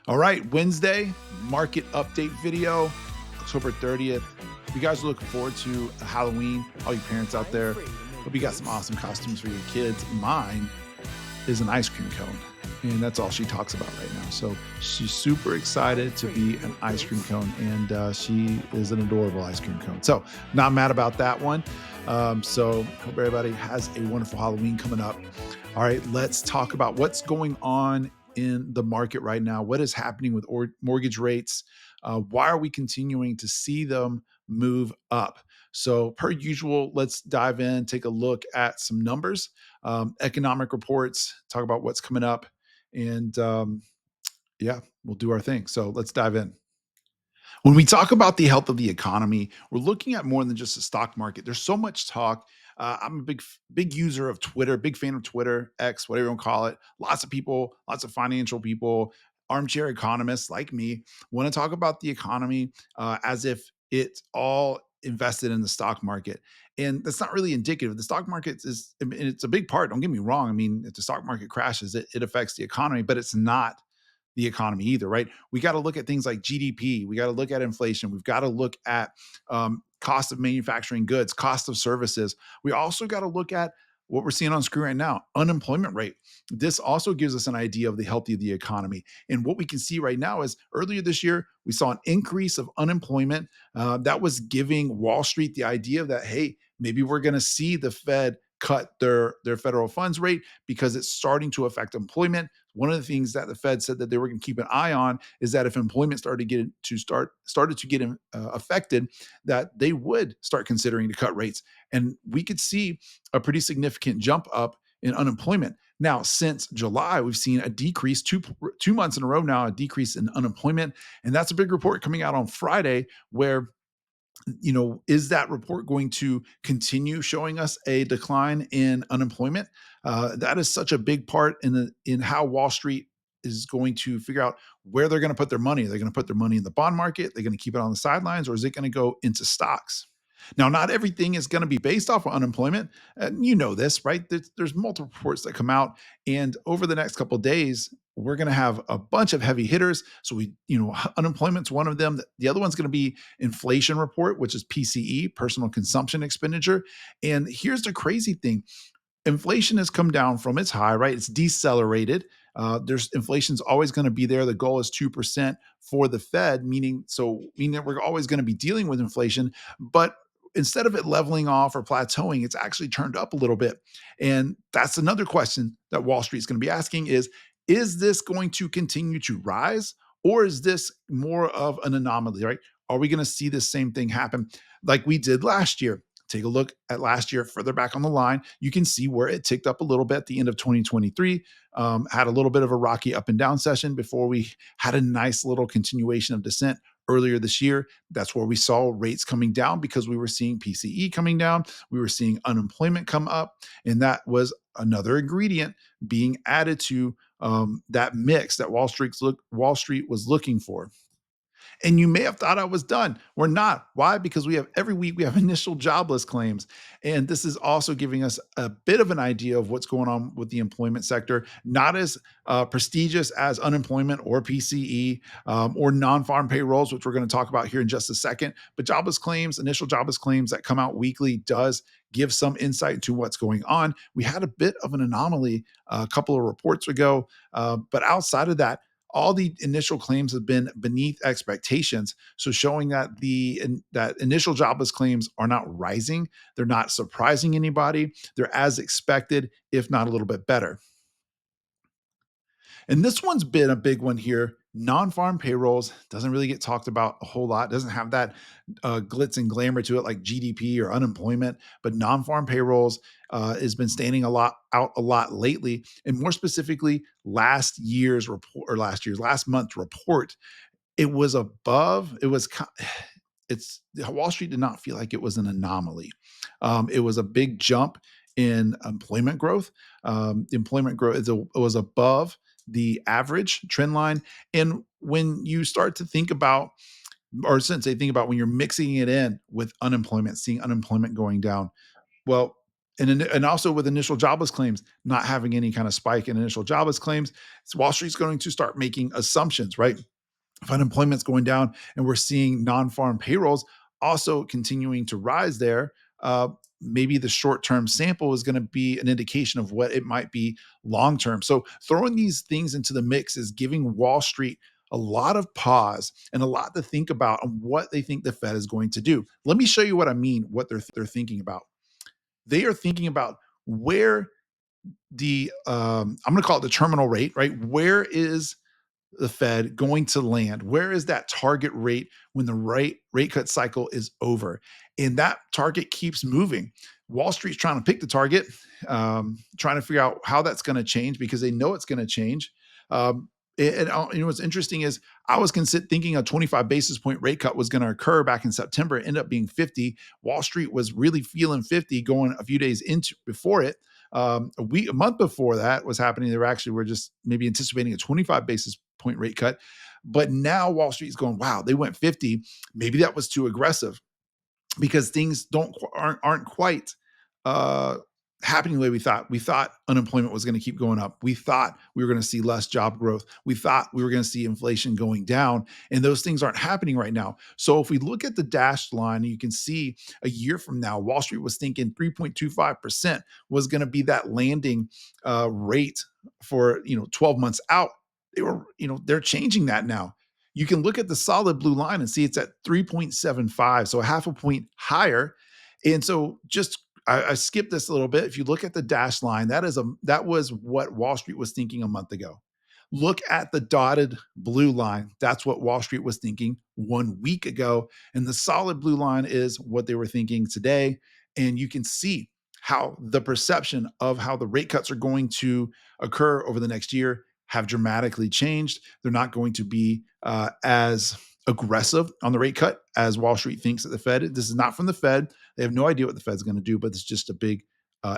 All right, Wednesday, market update video, October 30th. If you guys are looking forward to Halloween, all you parents out there, hope you got some awesome costumes for your kids. Mine is an ice cream cone, and that's all she talks about right now. So she's super excited to be an ice cream cone, and she is an adorable ice cream cone. So not mad about that one. So hope everybody has a wonderful Halloween coming up. All right, let's talk about what's going on in the market right now. What is happening with mortgage rates? Why are we continuing to see them move up? So, per usual, let's dive in, take a look at some numbers, economic reports, talk about what's coming up, and yeah, we'll do our thing. So, let's dive in. When we talk about the health of the economy, we're looking at more than just the stock market. There's so much talk. I'm a big user of Twitter, big fan of Twitter, X, whatever you want to call it. Lots of people, lots of financial people, armchair economists like me want to talk about the economy as if it's all invested in the stock market. And that's not really indicative. The stock market is, I mean, it's a big part. Don't get me wrong. I mean, if the stock market crashes, it affects the economy, but it's not the economy either, right? We got to look at things like GDP. We got to look at inflation. We've got to look at cost of manufacturing goods, cost of services. We also got to look at what we're seeing on screen right now, unemployment rate. This also gives us an idea of the health of the economy. And what we can see right now is earlier this year, we saw an increase of unemployment. That was giving Wall Street the idea that, hey, maybe we're going to see the Fed cut their federal funds rate because it's starting to affect employment. One of the things that the Fed said that they were going to keep an eye on is that if employment started to get affected, that they would start considering to cut rates, and we could see a pretty significant jump up in unemployment. Now, since July, we've seen a decrease 2 months in a row now, a decrease in unemployment, and that's a big report coming out on Friday where is that report going to continue showing us a decline in unemployment? That is such a big part in how Wall Street is going to figure out where they're going to put their money. They're going to put their money in the bond market. They're going to keep it on the sidelines, or is it going to go into stocks? Now, not everything is going to be based off of unemployment. And you know this, right? There's multiple reports that come out. And over the next couple of days, we're going to have a bunch of heavy hitters. So unemployment's one of them. The other one's going to be inflation report, which is PCE, personal consumption expenditure. And here's the crazy thing. Inflation has come down from its high, right? It's decelerated. There's inflation's always going to be there. The goal is 2% for the Fed, meaning that we're always going to be dealing with inflation. But instead of it leveling off or plateauing, it's actually turned up a little bit. And that's another question that Wall Street is going to be asking is this going to continue to rise, or is this more of an anomaly, right? Are we going to see the same thing happen like we did last year? Take a look at last year further back on the line. You can see where it ticked up a little bit at the end of 2023, had a little bit of a rocky up and down session before we had a nice little continuation of descent earlier this year. That's where we saw rates coming down because we were seeing PCE coming down. We were seeing unemployment come up. And that was another ingredient being added to that mix that Wall Street was looking for. And you may have thought I was done. We're not. Why? Because every week we have initial jobless claims. And this is also giving us a bit of an idea of what's going on with the employment sector. Not as prestigious as unemployment or PCE or non-farm payrolls, which we're going to talk about here in just a second. But jobless claims, initial jobless claims that come out weekly does give some insight into what's going on. We had a bit of an anomaly a couple of reports ago. But outside of that, all the initial claims have been beneath expectations, so showing that that initial jobless claims are not rising. They're not surprising anybody. They're as expected, if not a little bit better. And this one's been a big one here. Non-farm payrolls doesn't really get talked about a whole lot. Doesn't have that glitz and glamour to it like GDP or unemployment. But non-farm payrolls has been standing out a lot lately, and more specifically, last month's report. It was above. It's Wall Street did not feel like it was an anomaly. It was a big jump in employment growth. Employment growth it was above the average trend line. And when you start to think about, or since they think about when you're mixing it in with unemployment, seeing unemployment going down, well, And also with initial jobless claims, not having any kind of spike in initial jobless claims, so Wall Street's going to start making assumptions, right? If unemployment's going down and we're seeing non-farm payrolls also continuing to rise there, maybe the short-term sample is going to be an indication of what it might be long-term. So throwing these things into the mix is giving Wall Street a lot of pause and a lot to think about on what they think the Fed is going to do. Let me show you what I mean, what they're thinking about. They are thinking about where I'm going to call it the terminal rate, right? Where is the Fed going to land? Where is that target rate when the rate cut cycle is over? And that target keeps moving. Wall Street's trying to pick the target, trying to figure out how that's going to change because they know it's going to change. What's interesting is I was thinking a 25 basis point rate cut was going to occur back in September. It ended up being 50. Wall Street was really feeling 50 going a few days into before it. A month before that was happening, they were just maybe anticipating a 25 basis point rate cut. But now Wall Street is going, wow, they went 50. Maybe that was too aggressive because things aren't quite uh, happening the way we thought. We thought unemployment was going to keep going up. We thought we were going to see less job growth. We thought we were going to see inflation going down, and those things aren't happening right now. So if we look at the dashed line, you can see a year from now, Wall Street was thinking 3.25% was going to be that landing rate for 12 months out. They're changing that now. You can look at the solid blue line and see it's at 3.75, so a half a point higher. And so I skipped this a little bit. If you look at the dash line, that was what Wall Street was thinking a month ago. Look at the dotted blue line. That's what Wall Street was thinking 1 week ago. And the solid blue line is what they were thinking today. And you can see how the perception of how the rate cuts are going to occur over the next year have dramatically changed. They're not going to be as aggressive on the rate cut as Wall Street thinks at the Fed. This is not from the Fed. They have no idea what the Fed's going to do, but it's just a big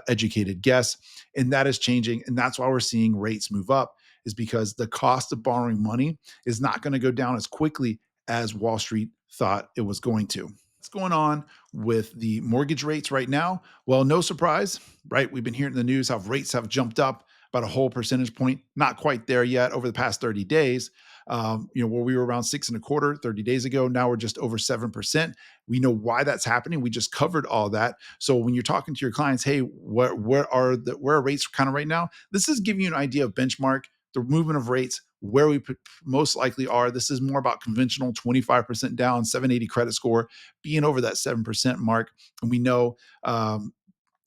educated guess. And that is changing. And that's why we're seeing rates move up, is because the cost of borrowing money is not going to go down as quickly as Wall Street thought it was going to. What's going on with the mortgage rates right now? Well, no surprise, right? We've been hearing in the news how rates have jumped up about a whole percentage point, not quite there yet over the past 30 days. Where we were around 6.25 30 days ago, now we're just over 7%. We know why that's happening. We just covered all that. So when you're talking to your clients, hey, where are rates kind of right now? This is giving you an idea of benchmark, the movement of rates, where we most likely are. This is more about conventional 25% down, 780 credit score, being over that 7% mark. And we know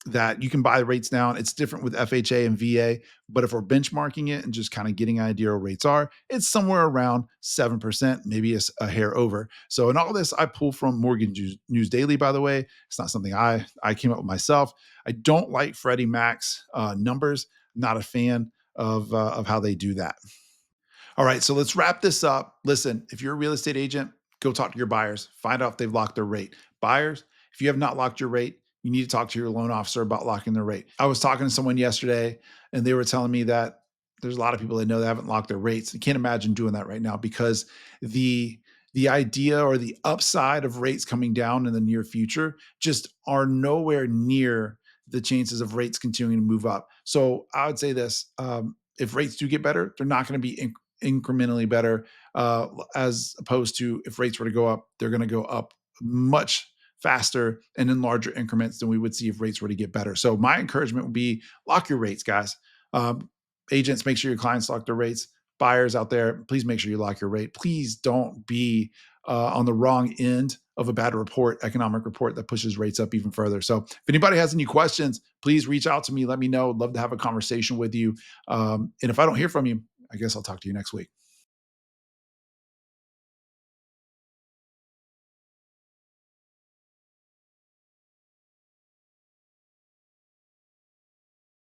that you can buy the rates down. It's different with FHA and VA, but if we're benchmarking it and just kind of getting an idea where rates are, it's somewhere around 7%, maybe a hair over. So in all this, I pull from Mortgage News Daily, by the way. It's not something I came up with myself. I don't like Freddie Mac's numbers. Not a fan of how they do that. All right, so let's wrap this up. Listen, if you're a real estate agent, go talk to your buyers. Find out if they've locked their rate. Buyers, if you have not locked your rate, you need to talk to your loan officer about locking their rate. I was talking to someone yesterday, and they were telling me that there's a lot of people that know they haven't locked their rates. I can't imagine doing that right now because the idea or the upside of rates coming down in the near future just are nowhere near the chances of rates continuing to move up. So I would say this: if rates do get better, they're not going to be incrementally better, as opposed to if rates were to go up, they're going to go up much faster and in larger increments than we would see if rates were to get better. So my encouragement would be lock your rates, guys. Agents, make sure your clients lock their rates. Buyers out there, please make sure you lock your rate. Please don't be on the wrong end of a bad economic report that pushes rates up even further. So if anybody has any questions, please reach out to me. Let me know. I'd love to have a conversation with you. And if I don't hear from you, I guess I'll talk to you next week.